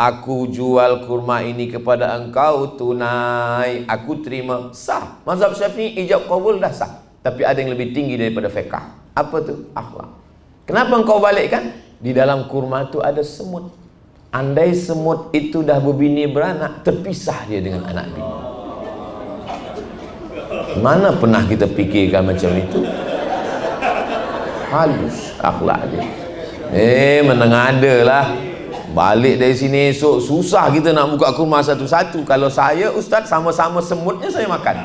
aku jual kurma ini kepada engkau tunai, aku terima, sah. Mazhab Syafi'i ijab qabul dah sah. Tapi ada yang lebih tinggi daripada fiqh. Apa tu? Akhlak. Kenapa engkau balikkan? Di dalam kurma tu ada semut. Andai semut itu dah berbini beranak, terpisah dia dengan anak bini. Mana pernah kita fikirkan macam itu? Halus akhlak dia. Menengada lah. Balik dari sini esok susah kita nak buka kurma satu-satu. Kalau saya ustaz, sama-sama semutnya saya makan.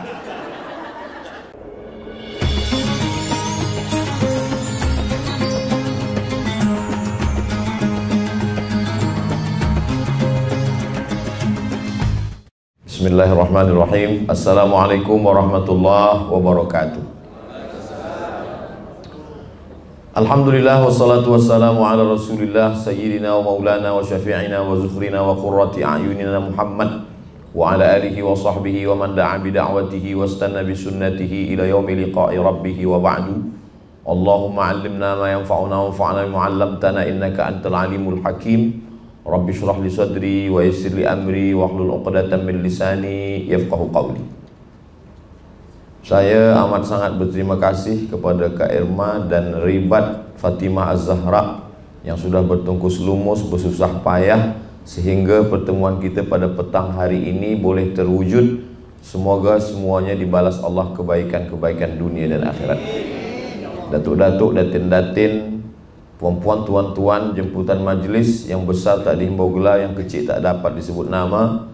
Bismillahirrahmanirrahim. Assalamualaikum warahmatullahi wabarakatuh. Alhamdulillah wassalatu wassalamu ala rasulillah sayyidina wa maulana wa syafi'ina wa zukhrina wa qurrati a'yunina Muhammad wa ala alihi wa sahbihi wa man da'a bi da'watihi wa istanna bi sunnatihi ila yaumi liqa'i rabbih wa ba'du. Allahumma 'allimna ma yanfa'una wa anfa'na bima 'allamtana innaka antal alimul hakim. Rabbi shrah li sadri wa yassir li amri wa hlul 'uqdatam min lisani yafqahu qawli. Saya amat sangat berterima kasih kepada Kak Irma dan Ribat Fatimah Az-Zahra yang sudah bertungkus lumus, bersusah payah sehingga pertemuan kita pada petang hari ini boleh terwujud. Semoga semuanya dibalas Allah kebaikan-kebaikan dunia dan akhirat. Datuk-datuk, datin-datin, puan-puan, tuan-tuan, jemputan majlis yang besar tak dihimbau gelar, yang kecil tak dapat disebut nama.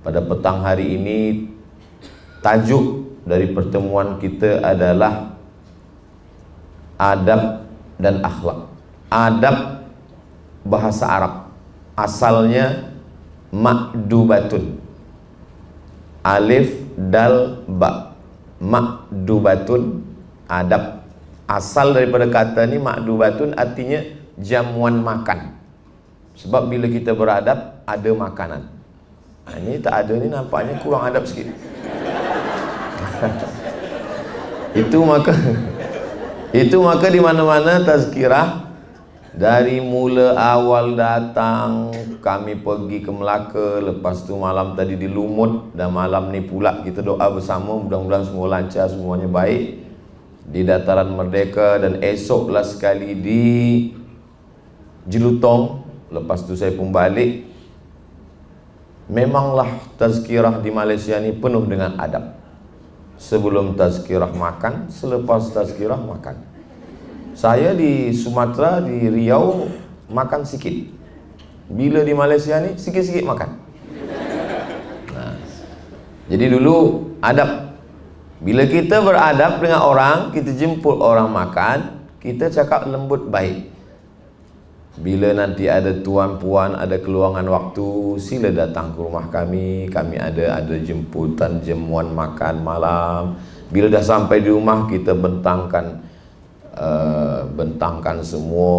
Pada petang hari ini, tajuk dari pertemuan kita adalah adab dan akhlak. Adab bahasa Arab, asalnya makdubatun, alif dal ba, makdubatun, adab. Asal daripada kata ni makdubatun artinya jamuan makan. Sebab bila kita beradab ada makanan. Ini tak ada, ni nampaknya kurang adab sikit. Itu maka di mana-mana tazkirah, dari mula awal datang kami pergi ke Melaka, lepas tu malam tadi di Lumut, dan malam ni pula kita doa bersama, mudah-mudahan semua lancar, semuanya baik di Dataran Merdeka, dan esoklah sekali di Jelutong, lepas tu saya pun balik. Memanglah tazkirah di Malaysia ni penuh dengan adab. Sebelum tazkirah makan, selepas tazkirah makan. Saya di Sumatera, di Riau makan sikit. Bila di Malaysia ni sikit-sikit makan. Nah, jadi dulu adab. Bila kita beradab dengan orang, kita jemput orang makan, kita cakap lembut baik. Bila nanti ada tuan-puan, ada keluangan waktu, sila datang ke rumah kami. Kami ada jemputan, jamuan makan malam. Bila dah sampai di rumah, kita bentangkan semua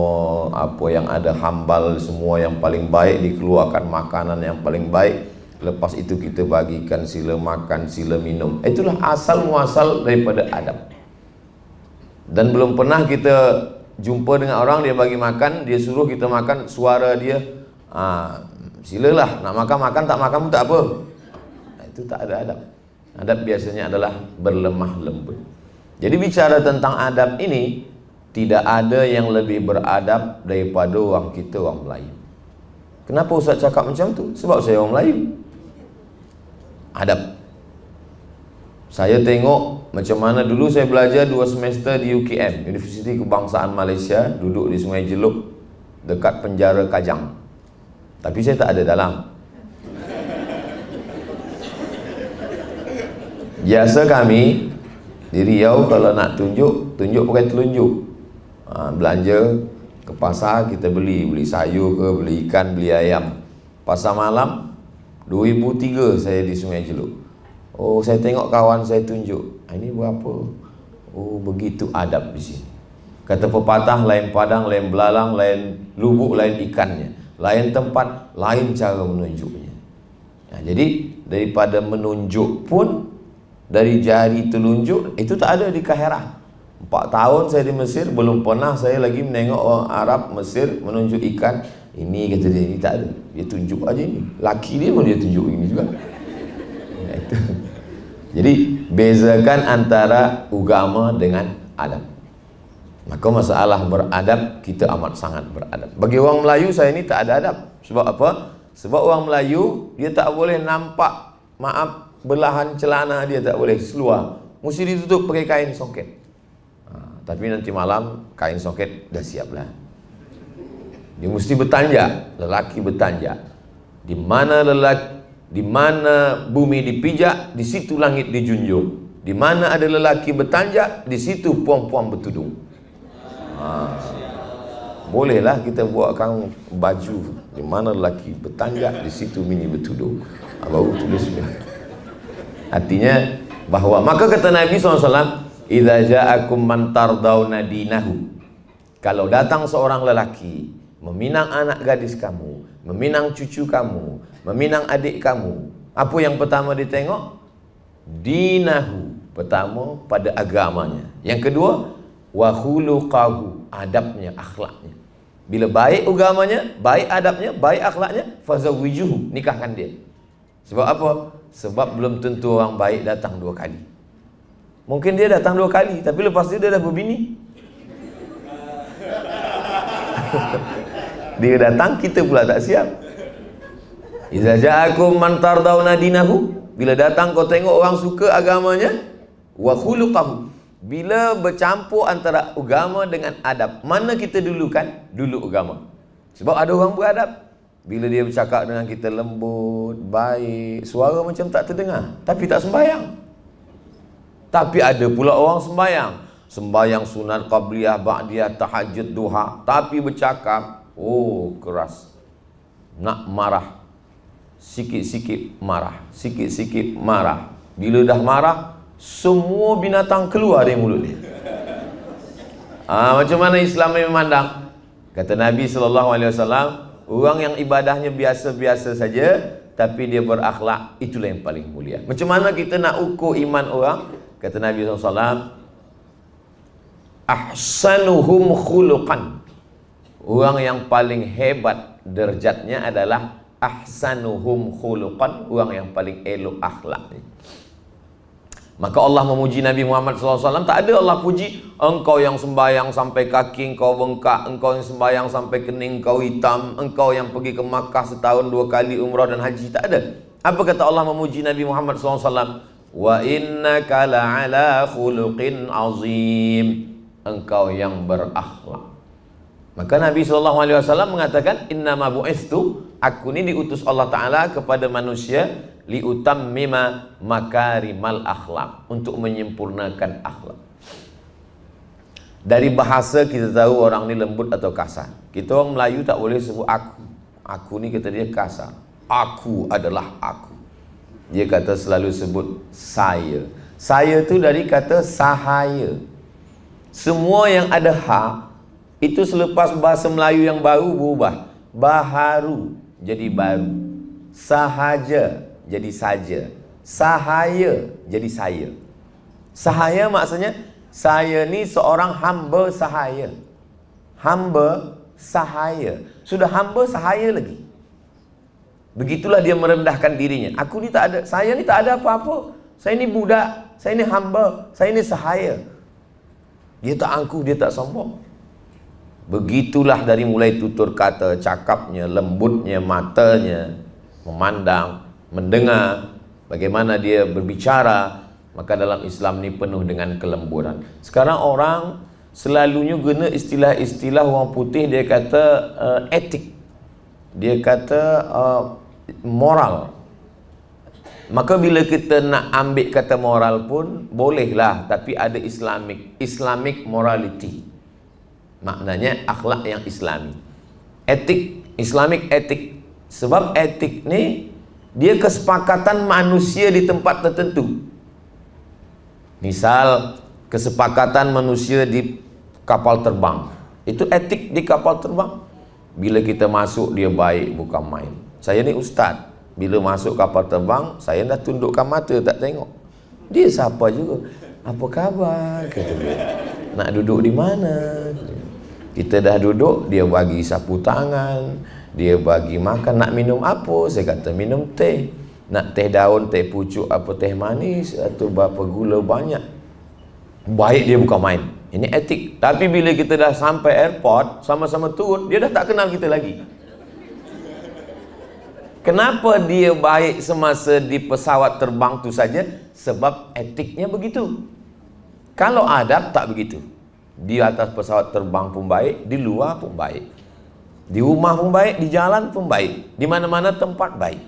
apa yang ada, hambal semua yang paling baik, dikeluarkan makanan yang paling baik. Lepas itu kita bagikan, sila makan, sila minum. Itulah asal muasal daripada adab. Dan belum pernah kita jumpa dengan orang, dia bagi makan, dia suruh kita makan, suara dia silalah, nak makan-makan, tak makan pun tak apa. Itu tak ada adab. Adab biasanya adalah berlemah lembut. Jadi bicara tentang adab ini, tidak ada yang lebih beradab daripada orang kita, orang Melayu. Kenapa Ustaz cakap macam tu? Sebab saya orang Melayu. Adab. Saya tengok macam mana dulu saya belajar 2 semester di UKM, Universiti Kebangsaan Malaysia, duduk di Sungai Jeluk, dekat penjara Kajang. Tapi saya tak ada dalam. Biasa kami di Riau kalau nak tunjuk pakai telunjuk. Belanja ke pasar, kita beli sayur ke, beli ikan, beli ayam. Pasar malam 2003 saya di Sungai Jeluk. Oh, saya tengok kawan saya tunjuk, ini berapa? Oh, begitu adab di sini. Kata pepatah, lain padang, lain belalang, lain lubuk, lain ikannya. Lain tempat, lain cara menunjuknya. Jadi daripada menunjuk pun, dari jari telunjuk, itu tak ada di Kahirah. 4 tahun saya di Mesir, belum pernah saya lagi menengok orang Arab Mesir menunjuk ikan Ini kata dia, ini tak ada. Dia tunjuk aja ini. Laki dia pun dia tunjuk ini juga. Itu. Jadi bezakan antara agama dengan adab. Maka masalah beradab, kita amat sangat beradab. Bagi orang Melayu saya ini tak ada adab. Sebab apa? Sebab orang Melayu dia tak boleh nampak, maaf, belahan celana dia tak boleh seluar. Mesti ditutup pakai kain songket. Tapi nanti malam kain songket dah siap lah. Dia mesti bertanjak, lelaki bertanjak. Di mana bumi dipijak, di situ langit dijunjung. Di mana ada lelaki bertanjak, di situ puan-puan bertudung. Bolehlah kita buatkan baju di mana lelaki bertanjak, di situ mini bertudung. Baru tulis dia. Artinya bahawa, maka kata Nabi SAW, idza ja'akum man tardawna dinahu. Kalau datang seorang lelaki meminang anak gadis kamu, meminang cucu kamu, meminang adik kamu, apa yang pertama ditengok? Dinahu, pertama pada agamanya. Yang kedua, wa khuluqahu, adabnya, akhlaknya. Bila baik agamanya, baik adabnya, baik akhlaknya, fazawwijuhu, nikahkan dia. Sebab apa? Sebab belum tentu orang baik datang 2 kali. Mungkin dia datang 2 kali, tapi lepas itu dia dah berbini. Dia datang, kita pula tak siap. Idza ja'akum man tardawna dinahu, bila datang kau tengok orang suka agamanya, wa khuluqahu, bila bercampur antara agama dengan adab, mana kita dulukan? Dulu agama. Sebab ada orang beradab, bila dia bercakap dengan kita lembut, baik, suara macam tak terdengar, tapi tak sembahyang. Tapi ada pula orang sembahyang sunat qabliyah, ba'diyah, tahajud, duha, tapi bercakap keras, nak marah, sikit-sikit marah, sikit-sikit marah. Bila dah marah, semua binatang keluar dari mulut dia. Macam mana Islam memandang? Kata Nabi SAW, orang yang ibadahnya biasa-biasa saja, tapi dia berakhlak, itulah yang paling mulia. Macam mana kita nak ukur iman orang? Kata Nabi SAW, ahsanuhum khuluqan. Orang yang paling hebat derajatnya adalah ahsanuhum khuluqan, orang yang paling elok akhlaknya. Maka Allah memuji Nabi Muhammad SAW. Tak ada Allah puji engkau yang sembahyang sampai kaki engkau bengkak, engkau yang sembahyang sampai kening kau hitam, engkau yang pergi ke Makkah setahun 2 kali umrah dan haji. Tak ada. Apa kata Allah memuji Nabi Muhammad SAW? Wa innaka la'ala khuluqin azim, engkau yang berakhlak. Maka Nabi SAW mengatakan, innama bu'istu, aku ini diutus Allah Ta'ala kepada manusia, liutammima makarimal akhlak, untuk menyempurnakan akhlak. Dari bahasa kita tahu orang ni lembut atau kasar. Kita orang Melayu tak boleh sebut aku. Aku ni kata dia kasar. Aku adalah aku. Dia kata selalu sebut saya. Saya tu dari kata sahaya. Semua yang ada ha, itu selepas bahasa Melayu yang baru berubah. Baharu jadi baru, sahaja jadi saja, sahaya jadi saya. Sahaya maksudnya saya ni seorang hamba sahaya. Hamba sahaya. Sudah hamba sahaya lagi. Begitulah dia merendahkan dirinya. Aku ni tak ada, saya ni tak ada apa-apa. Saya ni budak, saya ni hamba, saya ni sahaya. Dia tak angkuh, dia tak sombong. Begitulah dari mulai tutur kata, cakapnya, lembutnya, matanya, memandang, mendengar, bagaimana dia berbicara. Maka dalam Islam ni penuh dengan kelemburan. Sekarang orang selalunya guna istilah-istilah orang putih. Dia kata etik, dia kata moral. Maka bila kita nak ambil kata moral pun bolehlah, tapi ada Islamic morality. Maknanya akhlak yang Islami. Etik, Islamic etik. Sebab etik ni dia kesepakatan manusia di tempat tertentu. Misal kesepakatan manusia di kapal terbang, itu etik di kapal terbang. Bila kita masuk dia baik, bukan main. Saya ni ustaz, bila masuk kapal terbang saya dah tundukkan mata, tak tengok dia siapa juga. Apa khabar, kata dia. Nak duduk di mana? Kita dah duduk, dia bagi sapu tangan, Dia bagi makan, nak minum apa? Saya kata minum teh. Nak teh daun, teh pucuk, apa teh manis, atau berapa gula banyak. Baik dia bukan main. Ini etik. Tapi bila kita dah sampai airport, sama-sama turun, dia dah tak kenal kita lagi. Kenapa dia baik semasa di pesawat terbang tu saja? Sebab etiknya begitu. Kalau adab tak begitu. Di atas pesawat terbang pun baik, di luar pun baik. Di rumah pun baik, di jalan pun baik. Di mana-mana tempat baik.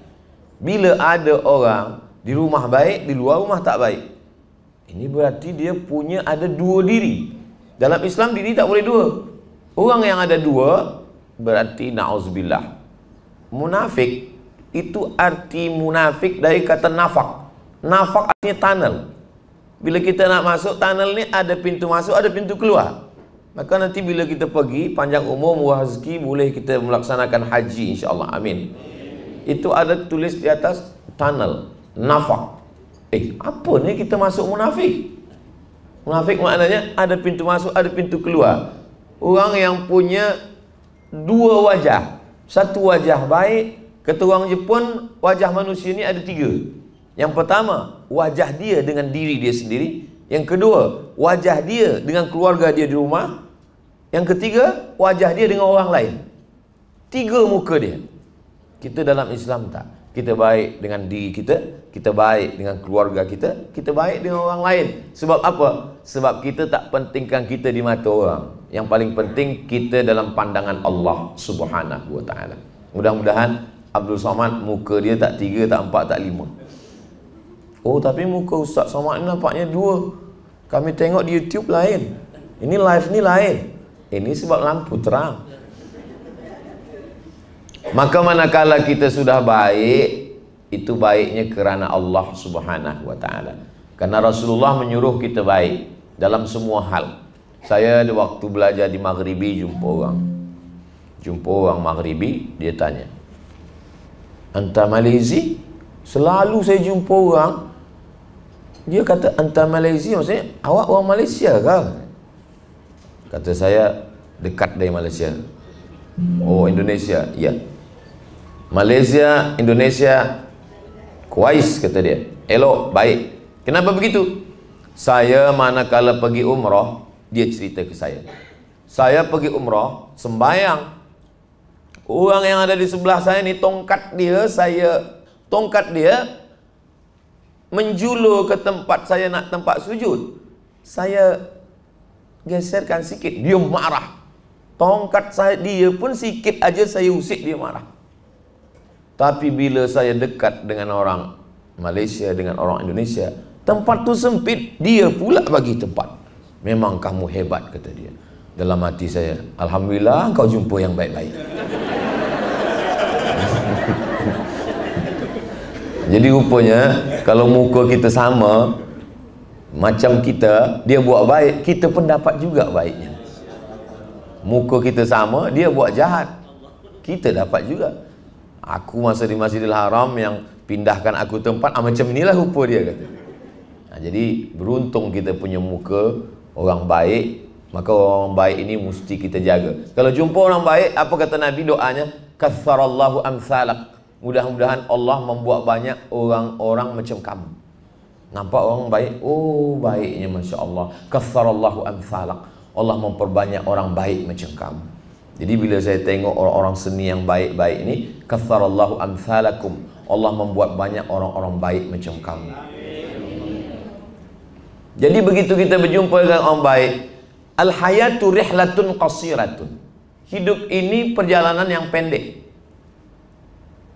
Bila ada orang di rumah baik, di luar rumah tak baik, ini berarti dia punya ada dua diri. Dalam Islam diri tak boleh dua. Orang yang ada dua berarti na'udzubillah. Munafik. Itu arti munafik dari kata nafak. Nafak artinya tunnel. Bila kita nak masuk tunnel ni, ada pintu masuk, ada pintu keluar. Maka nanti bila kita pergi, panjang umur, murah rezeki, boleh kita melaksanakan haji insya-Allah. Amin. Itu ada tulis di atas tunnel, nafak. Apa ni kita masuk munafik? Munafik maknanya ada pintu masuk, ada pintu keluar. Orang yang punya dua wajah. Satu wajah baik. Kata orang Jepun, wajah manusia ni ada tiga. Yang pertama, wajah dia dengan diri dia sendiri. Yang kedua, wajah dia dengan keluarga dia di rumah. Yang ketiga, wajah dia dengan orang lain. Tiga muka dia. Kita dalam Islam tak. Kita baik dengan diri kita, kita baik dengan keluarga kita, kita baik dengan orang lain. Sebab apa? Sebab kita tak pentingkan kita di mata orang. Yang paling penting kita dalam pandangan Allah Subhanahu wa ta'ala. Mudah-mudahan Abdul Somad muka dia tak tiga, tak empat, tak lima. Oh, tapi muka Ustaz Somad ni nampaknya dua. Kami tengok di YouTube lain. Ini live ni lain. Ini sebab lampu terang. Maka manakala kita sudah baik, itu baiknya kerana Allah Subhanahu wa ta'ala. Karena Rasulullah menyuruh kita baik dalam semua hal. Saya ada waktu belajar di Maghribi, jumpa orang Maghribi, dia tanya, "Anta Malaysi?" Selalu saya jumpa orang, dia kata "Anta Malaysi", maksudnya awak orang Malaysia ke? Kata saya, dekat dari Malaysia. Oh, Indonesia. Ya, Malaysia, Indonesia, Kuwais, kata dia. Elok, baik. Kenapa begitu? Saya manakala pergi umrah, dia cerita ke saya. Saya pergi umrah, sembayang. Orang yang ada di sebelah saya ni, tongkat dia menjulur ke tempat saya nak tempat sujud. Saya geserkan sikit, dia marah. Tongkat saya, dia pun sikit aja saya usik, dia marah. Tapi bila saya dekat dengan orang Malaysia, dengan orang Indonesia, tempat tu sempit, dia pula bagi tempat. Memang kamu hebat, kata dia. Dalam hati saya, alhamdulillah kau jumpa yang baik-baik. Jadi rupanya kalau muka kita sama macam kita, dia buat baik, kita pun dapat juga baiknya. Muka kita sama, dia buat jahat, kita dapat juga. Aku masa di Masjidil Haram yang pindahkan aku tempat, macam inilah rupa dia, kata. Jadi beruntung kita punya muka orang baik. Maka orang baik ini mesti kita jaga. Kalau jumpa orang baik, apa kata Nabi doanya? Katsarallahu amsalak. Mudah-mudahan Allah membuat banyak orang-orang macam kamu. Nampak orang baik? Oh, baiknya Masya Allah. Katsarallahu amsalak. Allah memperbanyak orang baik macam kamu. Jadi bila saya tengok orang-orang seni yang baik-baik ini, katsarallahu amsalakum. Allah membuat banyak orang-orang baik macam kamu. Jadi begitu kita berjumpa dengan orang baik, al-hayatu rihlatun qasiratun. Hidup ini perjalanan yang pendek.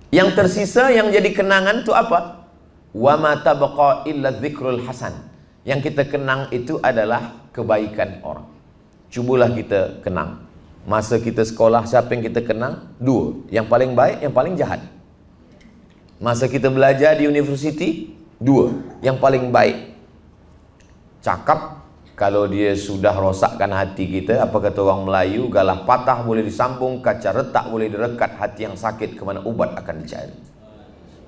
Yang tersisa yang jadi kenangan itu apa? Wa ma tabqa illa dzikrul hasan. Yang kita kenang itu adalah kebaikan orang. Cubalah kita kenang. Masa kita sekolah, siapa yang kita kenang? Dua. Yang paling baik, yang paling jahat. Masa kita belajar di universiti, dua. Yang paling baik. Cakap, kalau dia sudah rosakkan hati kita, apa kata orang Melayu, galah patah boleh disambung, kaca retak boleh direkat, hati yang sakit kemana ubat akan dicari.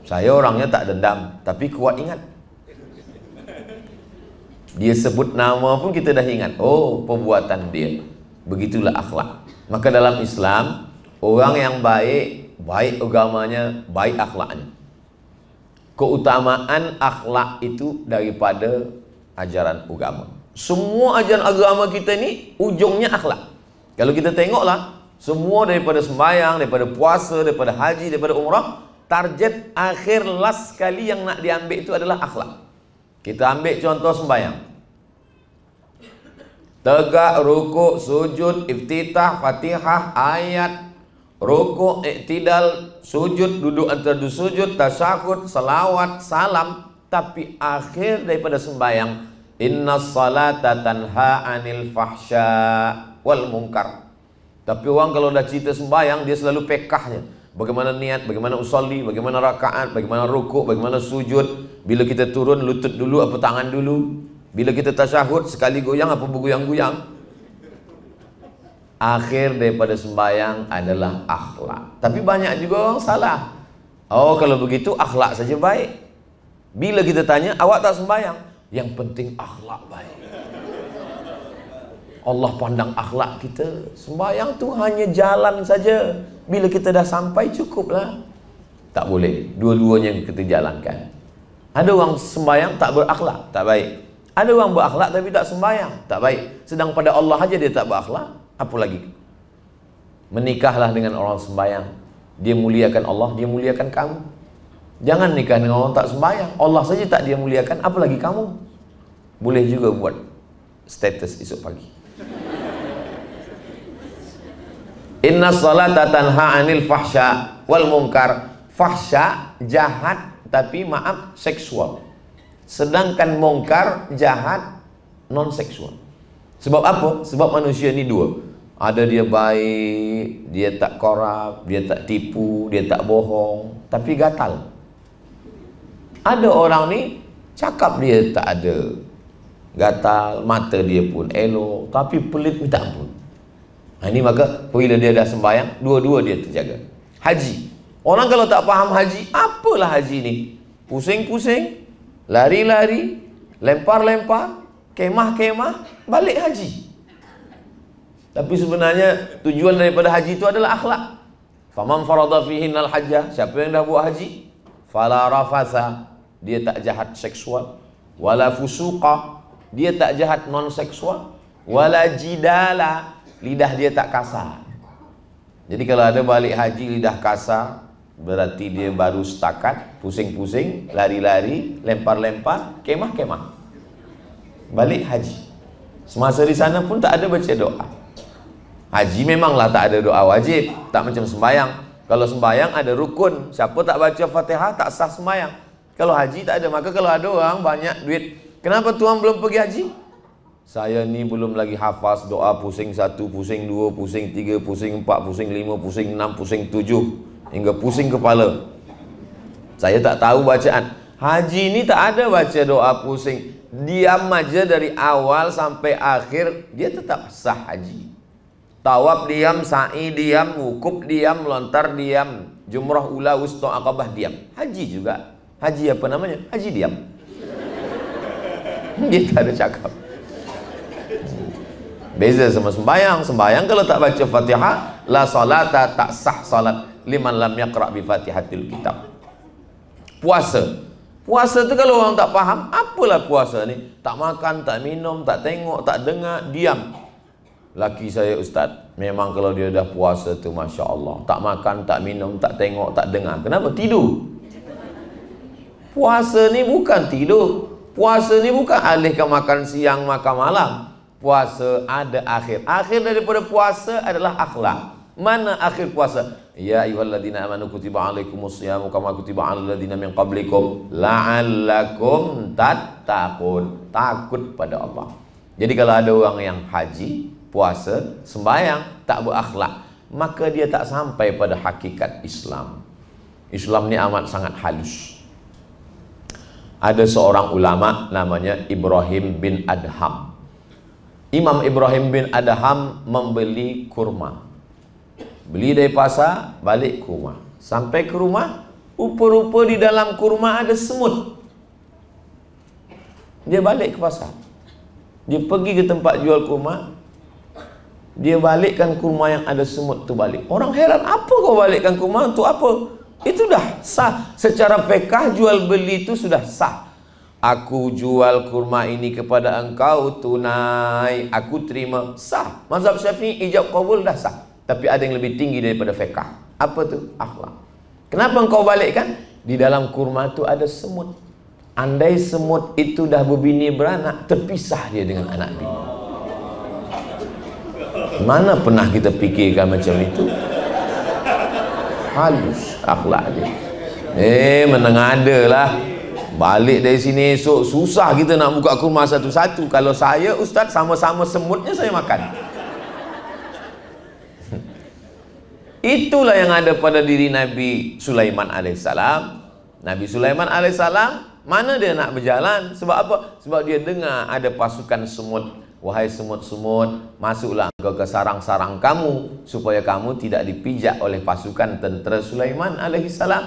Saya orangnya tak dendam, tapi kuat ingat. Dia sebut nama pun kita dah ingat, oh perbuatan dia. Begitulah akhlak. Maka dalam Islam, Orang yang baik, baik agamanya, baik akhlaknya. Keutamaan akhlak itu daripada ajaran agama. Semua ajaran agama kita ni ujungnya akhlak. Kalau kita tengoklah, semua daripada sembahyang, daripada puasa, daripada haji, daripada umrah, target akhir last sekali yang nak diambil itu adalah akhlak. Kita ambil contoh sembahyang. Tegak, rukuk, sujud, iftitah, fatihah, ayat, rukuk, iktidal, sujud, duduk antara dua sujud, tasyahud, salawat, salam. Tapi akhir daripada sembahyang, innas salata tanha anil fahsya wal munkar. Tapi orang kalau dah cerita sembahyang, dia selalu pekahnya. Bagaimana niat, bagaimana usolli, bagaimana rakaat, bagaimana rukuk, bagaimana sujud. Bila kita turun, lutut dulu apa tangan dulu. Bila kita tasyahud, sekali goyang apa bergoyang-goyang. Akhir daripada sembahyang adalah akhlak. Tapi banyak juga orang salah. Oh, kalau begitu akhlak saja baik. Bila kita tanya, awak tak sembahyang? Yang penting akhlak baik. Allah pandang akhlak kita. Sembahyang tu hanya jalan saja. Bila kita dah sampai cukuplah. Tak boleh. Dua-duanya kita jalankan. Ada orang sembahyang tak berakhlak, tak baik. Ada orang berakhlak tapi tak sembahyang, tak baik. Sedang pada Allah aja dia tak berakhlak. Apa lagi? Menikahlah dengan orang sembahyang. Dia muliakan Allah, dia muliakan kamu. Jangan nikah dengan orang tak sembahyang. Allah saja tak dia muliakan, apa lagi kamu? Boleh juga buat status esok pagi. Inna salata tanha anil fahsya wal munkar. Fahsya, jahat, tapi maaf, seksual. Sedangkan munkar, jahat, non seksual. Sebab apa? Sebab manusia ni dua. Ada dia baik, dia tak korup, dia tak tipu, dia tak bohong, tapi gatal. Ada orang ni cakap dia tak ada, gatal, mata dia pun elok, tapi pelit minta ampun. Ini maka bila dia dah sembahyang, dua-dua dia terjaga. Haji, orang kalau tak faham haji, apalah haji ni? Pusing-pusing, lari-lari, lempar-lempar, kemah-kemah, balik haji. Tapi sebenarnya tujuan daripada haji itu adalah akhlak. Faman farada fihinnal hajjah, siapa yang dah buat haji, fala rafasa, dia tak jahat seksual, wala fusuqa, dia tak jahat non seksual, wala jidala, lidah dia tak kasar. Jadi kalau ada balik haji lidah kasar, berarti dia baru setakat, pusing-pusing, lari-lari, lempar-lempar, kemah-kemah, balik haji. Semasa di sana pun tak ada baca doa. Haji memanglah tak ada doa wajib, tak macam sembahyang. Kalau sembahyang ada rukun, siapa tak baca Fatihah tak sah sembahyang. Kalau haji tak ada. Maka kalau ada orang banyak duit, kenapa tuan belum pergi haji? Saya ni belum lagi hafaz doa pusing 1, pusing 2, pusing 3, pusing 4, pusing 5, pusing 6, pusing 7, hingga pusing kepala. Saya tak tahu bacaan. Haji ni tak ada baca doa pusing. Diam aja dari awal sampai akhir, dia tetap sah haji. Tawaf diam, sa'i diam, wukuf diam, lontar diam, jumrah ula, wusta, aqabah diam. Haji juga. Haji apa namanya? Haji diam. Dia tak ada cakap. Beza sama sembahyang. Sembahyang kalau tak baca Fatihah, la salata, tak sah salat liman lam yaqra' bi Fatihatil kitab. Puasa. Puasa tu kalau orang tak faham, apalah puasa ni? Tak makan, tak minum, tak tengok, tak dengar, diam. Laki saya ustaz, memang kalau dia dah puasa tu Masya Allah, tak makan, tak minum, tak tengok, tak dengar. Kenapa? Tidur. Puasa ni bukan tidur. Puasa ni bukan alihkan makan siang, makan malam. Puasa ada akhir. Akhir daripada puasa adalah akhlak. Mana akhir puasa? Ya ayyuhalladzina amanu kutiba alaikumusyamu kama kutiba alal ladzina min qablikum la'allakum tattaqun. Takut pada Allah. Jadi kalau ada orang yang haji, puasa, sembahyang, tak berakhlak, maka dia tak sampai pada hakikat Islam. Islam ni amat sangat halus. Ada seorang ulama namanya Ibrahim bin Adham. Imam Ibrahim bin Adham membeli kurma. Beli dari pasar, balik ke rumah. Sampai ke rumah, rupa-rupa di dalam kurma ada semut. Dia balik ke pasar. Dia pergi ke tempat jual kurma. Dia balikkan kurma yang ada semut tu balik. Orang heran, apa kau balikkan kurma untuk apa? Itu dah sah. Secara fiqh jual beli itu sudah sah. Aku jual kurma ini kepada engkau tunai, aku terima, sah. Mazhab Syafi'i ijab qabul dah sah. Tapi ada yang lebih tinggi daripada fiqh. Apa tu? Akhlak. Kenapa engkau balikkan? Di dalam kurma itu ada semut. Andai semut itu dah berbini beranak, terpisah dia dengan anak bini. Mana pernah kita fikirkan macam itu? Halus akhlak dia. Menengada lah. Balik dari sini esok susah kita nak buka kurma satu-satu. Kalau saya ustaz, sama-sama semutnya saya makan. Itulah yang ada pada diri Nabi Sulaiman alaihissalam. Nabi Sulaiman alaihissalam, mana dia nak berjalan? Sebab apa? Sebab dia dengar ada pasukan semut. Wahai semut-semut, masuklah engkau ke sarang-sarang kamu, supaya kamu tidak dipijak oleh pasukan tentera Sulaiman alaihissalam.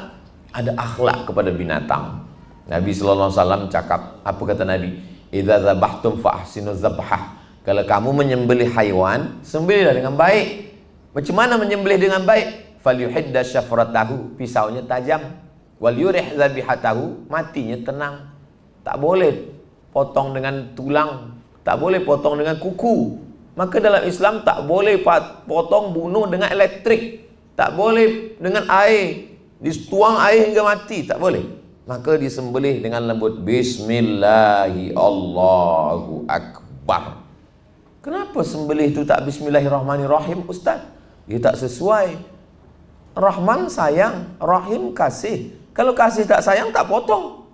Ada akhlak kepada binatang. Nabi sallallahu alaihi wasallam cakap, apa kata Nabi? Idza zabahtum fa ahsinu zabhah. Kalau kamu menyembelih haiwan, sembelihlah dengan baik. Macam mana menyembelih dengan baik? Falyuhidda syafratahu, pisaunya tajam. Wal yurih zabihatahu, matinya tenang. Tak boleh potong dengan tulang, tak boleh potong dengan kuku. Maka dalam Islam tak boleh potong bunuh dengan elektrik, tak boleh dengan air, dituang air hingga mati, tak boleh. Maka disembelih dengan lembut. Bismillahi Allahu Akbar. Kenapa sembelih itu tak Bismillahirrahmanirrahim, Ustaz? Dia tak sesuai. Rahman sayang, Rahim kasih. Kalau kasih tak sayang, tak potong.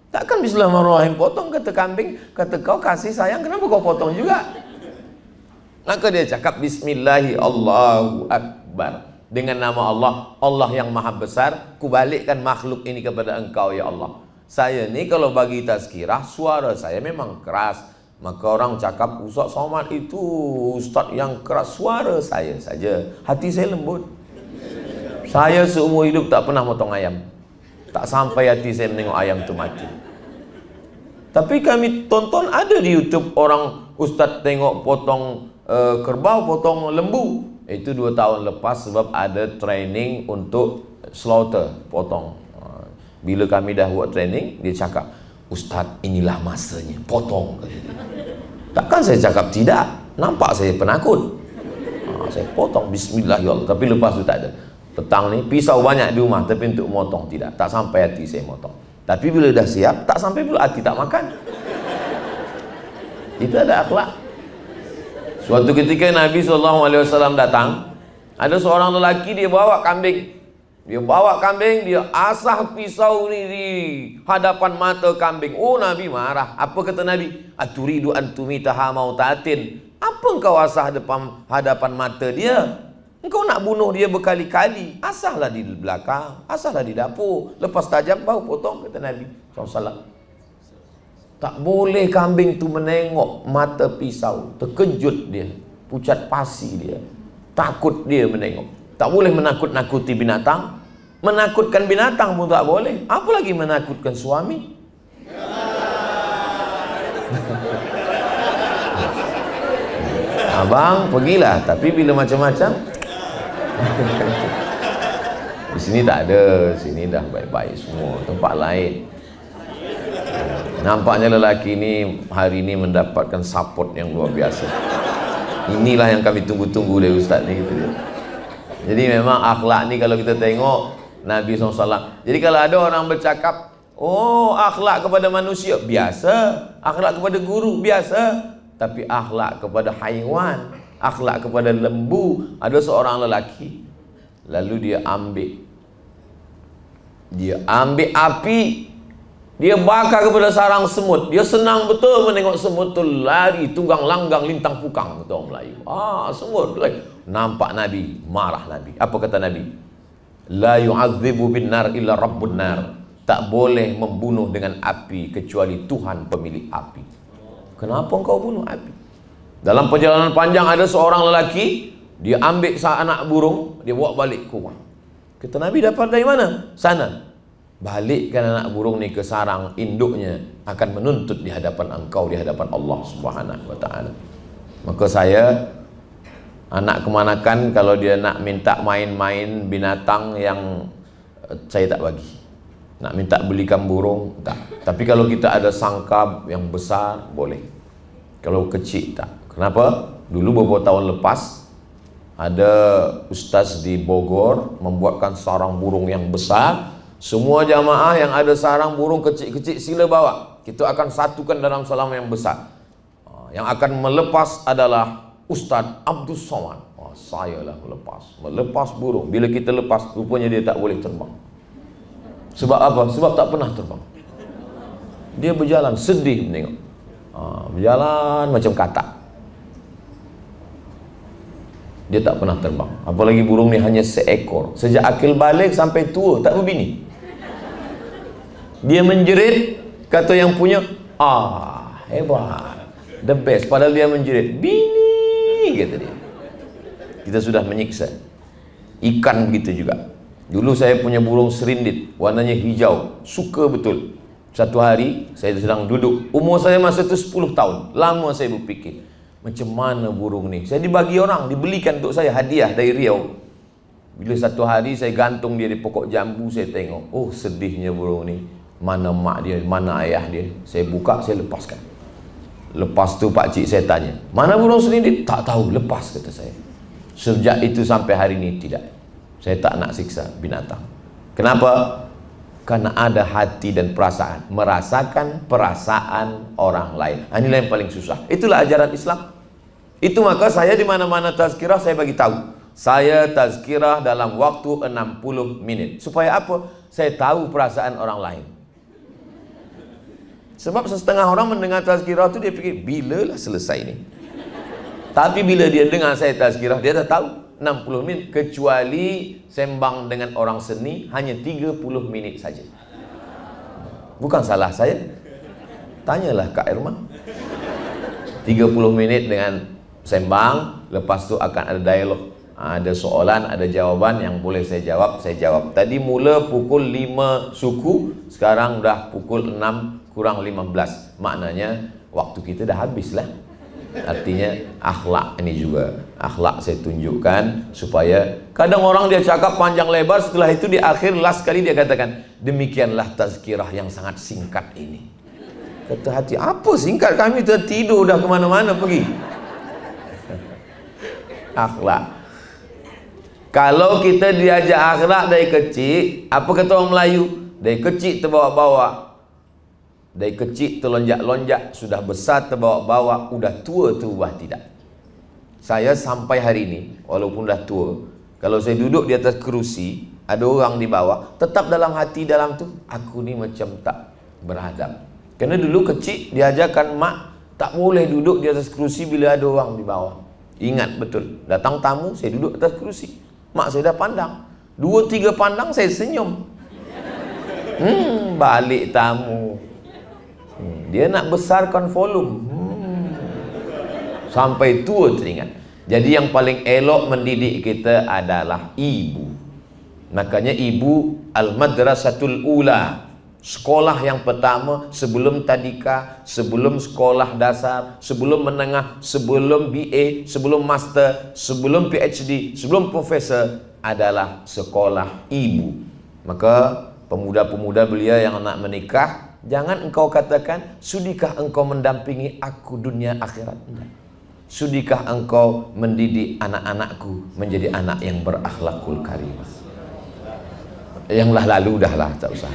Takkan Bismillahirrahmanirrahim potong, kata kambing, kata kau kasih sayang, kenapa kau potong juga? Maka dia cakap Bismillahi Allahu Akbar. Dengan nama Allah, Allah yang maha besar, kubalikkan makhluk ini kepada engkau ya Allah. Saya ni kalau bagi tazkirah, suara saya memang keras. Maka orang cakap, Ustaz Somad itu ustaz yang keras. Suara saya saja, hati saya lembut. Saya seumur hidup tak pernah motong ayam. Tak sampai hati saya menengok ayam tu mati. Tapi kami tonton ada di YouTube orang ustaz tengok potong kerbau, potong lembu. Itu 2 tahun lepas sebab ada training untuk slaughter, potong. Bila kami dah buat training, dia cakap, Ustaz, inilah masanya, potong. Takkan saya cakap tidak. Nampak saya penakut. Saya potong Bismillahirrahmanirrahim. Tapi lepas tu tak ada. Petang ni pisau banyak di rumah, tapi untuk motong tidak. Tak sampai hati saya motong. Tapi bila dah siap, tak sampai pula hati tak makan. Itu ada akhlak. Suatu ketika Nabi SAW datang, ada seorang lelaki, dia bawa kambing. Dia bawa kambing, dia asah pisau ni di hadapan mata kambing. Oh, Nabi marah. Apa kata Nabi? Aturidu antumitaha mautatin. Apa engkau asah hadapan mata dia? Engkau nak bunuh dia berkali-kali. Asahlah di belakang, asahlah di dapur. Lepas tajam baru potong, kata Nabi SAW. Tak boleh kambing tu menengok mata pisau. Terkejut dia, pucat pasi dia, takut dia menengok. Tak boleh menakut-nakuti binatang. Menakutkan binatang pun tak boleh. Apalagi menakutkan suami. Abang pergilah, tapi bila macam-macam. Di sini tak ada, sini dah baik-baik semua. Tempat lain. Nampaknya lelaki ini hari ini mendapatkan support yang luar biasa. Inilah yang kami tunggu-tunggu dari Ustaz ni, gitu dia. Jadi memang akhlak ni kalau kita tengok Nabi SAW. Jadi kalau ada orang bercakap, oh akhlak kepada manusia biasa, akhlak kepada guru biasa, tapi akhlak kepada haiwan, akhlak kepada lembu. Ada seorang lelaki, lalu dia ambil api, dia bakar kepada sarang semut. Dia senang betul menengok semut tu lari tunggang langgang lintang pukang, kata orang Melayu. Semut lagi. Nampak Nabi, marah Nabi. Apa kata Nabi? La yu'adzibu bin nar illa rabbun nar. Tak boleh membunuh dengan api kecuali Tuhan pemilik api. Kenapa engkau bunuh api? Dalam perjalanan panjang ada seorang lelaki, dia ambil anak burung, dia bawa balik ke rumah. Kata Nabi, dapat dari mana? Sana. Balikkan anak burung ni ke sarang induknya, akan menuntut di hadapan engkau, di hadapan Allah Subhanahu wa taala. Maka saya Anak kemanakan kalau dia nak minta main-main binatang yang saya tak bagi. Nak minta belikan burung, tak. Tapi kalau kita ada sangkab yang besar, boleh. Kalau kecil, tak. Kenapa? Dulu beberapa tahun lepas, ada ustaz di Bogor membuatkan sarang burung yang besar. Semua jamaah yang ada sarang burung kecil-kecil sila bawa. Kita akan satukan dalam sarang yang besar. Yang akan melepas adalah Ustaz Abdul Somad. Saya lah melepas burung. Bila kita lepas, rupanya dia tak boleh terbang. Sebab apa? Sebab tak pernah terbang. Dia berjalan sedih menengok. Berjalan macam katak. Dia tak pernah terbang. Apalagi burung ni hanya seekor. Sejak akil balik sampai tua tak berbini. Dia menjerit, kata yang punya, hebat, the best. Padahal dia menjerit, bini, kata dia. Kita sudah menyiksa. Ikan begitu juga. Dulu saya punya burung serindit, warnanya hijau, suka betul. Satu hari saya sedang duduk, umur saya masa itu 10 tahun. Lama saya berfikir, macam mana burung ni? Saya dibagi orang, dibelikan untuk saya hadiah dari Riau. Bila satu hari saya gantung dia di pokok jambu, saya tengok, oh sedihnya burung ni. Mana mak dia, mana ayah dia? Saya buka, saya lepaskan. Lepas tu pakcik saya tanya, mana burung serindit? Tak tahu, lepas, kata saya. Sejak itu sampai hari ini tidak. Saya tak nak siksa binatang. Kenapa? Karena ada hati dan perasaan. Merasakan perasaan orang lain. Inilah yang paling susah. Itulah ajaran Islam. Itu maka saya di mana-mana tazkirah saya bagi tahu. Saya tazkirah dalam waktu 60 menit. Supaya apa? Saya tahu perasaan orang lain. Sebab setengah orang mendengar tazkirah itu dia fikir, bilalah selesai ni. Tapi bila dia dengar saya tazkirah, dia dah tahu 60 minit. Kecuali sembang dengan orang seni, hanya 30 minit saja. Bukan salah saya. Tanyalah Kak Irma. 30 menit dengan sembang, lepas tu akan ada dialog. Ada soalan, ada jawaban yang boleh saya jawab, saya jawab. Tadi mula pukul 5 suku, sekarang dah pukul 6 kurang 15. Maknanya waktu kita dah habis lah. Artinya akhlak ini juga. Akhlak saya tunjukkan supaya kadang orang dia cakap panjang lebar, setelah itu di akhir last kali dia katakan, demikianlah tazkirah yang sangat singkat ini. Kata hati, apa singkat, kami tertidur dah kemana-mana pergi. Akhlak. Kalau kita diajak akhlak dari kecil, apa kata orang Melayu? Dari kecil terbawa-bawa. Dari kecil terlonjak-lonjak, sudah besar terbawa-bawa, udah tua terubah tidak. Saya sampai hari ini, walaupun dah tua, kalau saya duduk di atas kerusi, ada orang di bawah, tetap dalam hati dalam tu, aku ni macam tak beradab. Kerana dulu kecil diajarkan mak, tak boleh duduk di atas kerusi bila ada orang di bawah. Ingat betul, datang tamu, saya duduk atas kerusi. Mak saya dah pandang, 2-3 pandang saya senyum. Balik tamu. Dia nak besarkan volume. Sampai tua teringat. Jadi yang paling elok mendidik kita adalah ibu. Makanya ibu al-madrasatul ula. Sekolah yang pertama sebelum tadika, sebelum sekolah dasar, sebelum menengah, sebelum BA, sebelum master, sebelum PhD, sebelum profesor adalah sekolah ibu. Maka pemuda-pemuda belia yang nak menikah, jangan engkau katakan, sudikah engkau mendampingi aku dunia akhirat? Sudikah engkau mendidik anak-anakku menjadi anak yang berakhlakul karimah? Yang lah lalu dah lah, tak usah.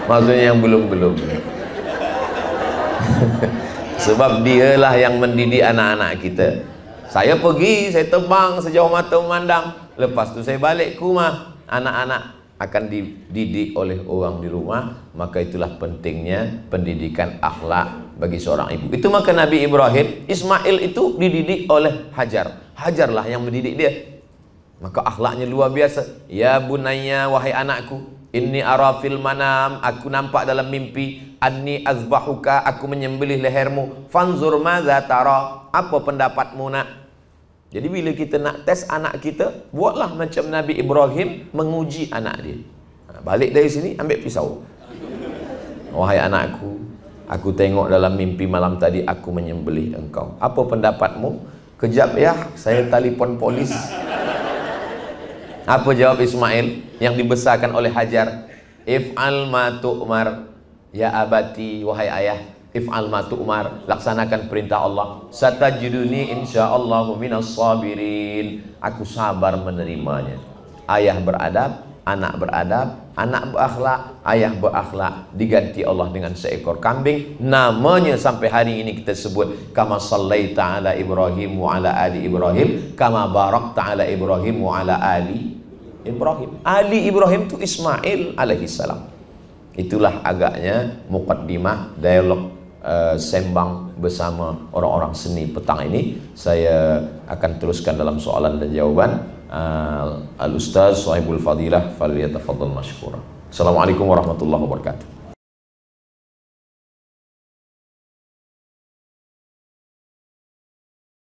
Maksudnya yang belum-belum. Sebab dialah yang mendidik anak-anak kita. Saya pergi, saya terbang sejauh mata memandang. Lepas tu saya balik ke rumah. Anak-anak akan dididik oleh orang di rumah. Maka itulah pentingnya pendidikan akhlak bagi seorang ibu. Itu maka Nabi Ibrahim, Ismail itu dididik oleh Hajar. Hajarlah yang mendidik dia. Maka akhlaknya luar biasa. Ya bunayya, wahai anakku, inni ara fil manam, aku nampak dalam mimpi, anni azbahuka, aku menyembelih lehermu, fanzur madza tara, apa pendapatmu nak? Jadi bila kita nak tes anak kita, buatlah macam Nabi Ibrahim menguji anak dia. Balik dari sini, ambil pisau. Wahai anakku, aku tengok dalam mimpi malam tadi, aku menyembelih engkau. Apa pendapatmu? Kejap ya, saya telepon polis. Apa jawab Ismail yang dibesarkan oleh Hajar? If'al ma tu'mar ya abati, wahai ayah, if'al ma tu'mar, laksanakan perintah Allah. Satajiduni insyaallahu minas sabirin. Aku sabar menerimanya. Ayah beradab, anak beradab, anak berakhlak, ayah berakhlak, diganti Allah dengan seekor kambing. Namanya sampai hari ini kita sebut kama sallaita ala Ibrahim wa ala ali Ibrahim kama barakta ala Ibrahim wa ala ali Ibrahim. Ali Ibrahim itu Ismail alaihi salam. Itulah agaknya muqaddimah dialog sembang bersama orang-orang seni petang ini. Saya akan teruskan dalam soalan dan jawaban. Al-Ustaz Sahibul Fadilah falyatafaddal mashkura. Assalamualaikum warahmatullahi wabarakatuh.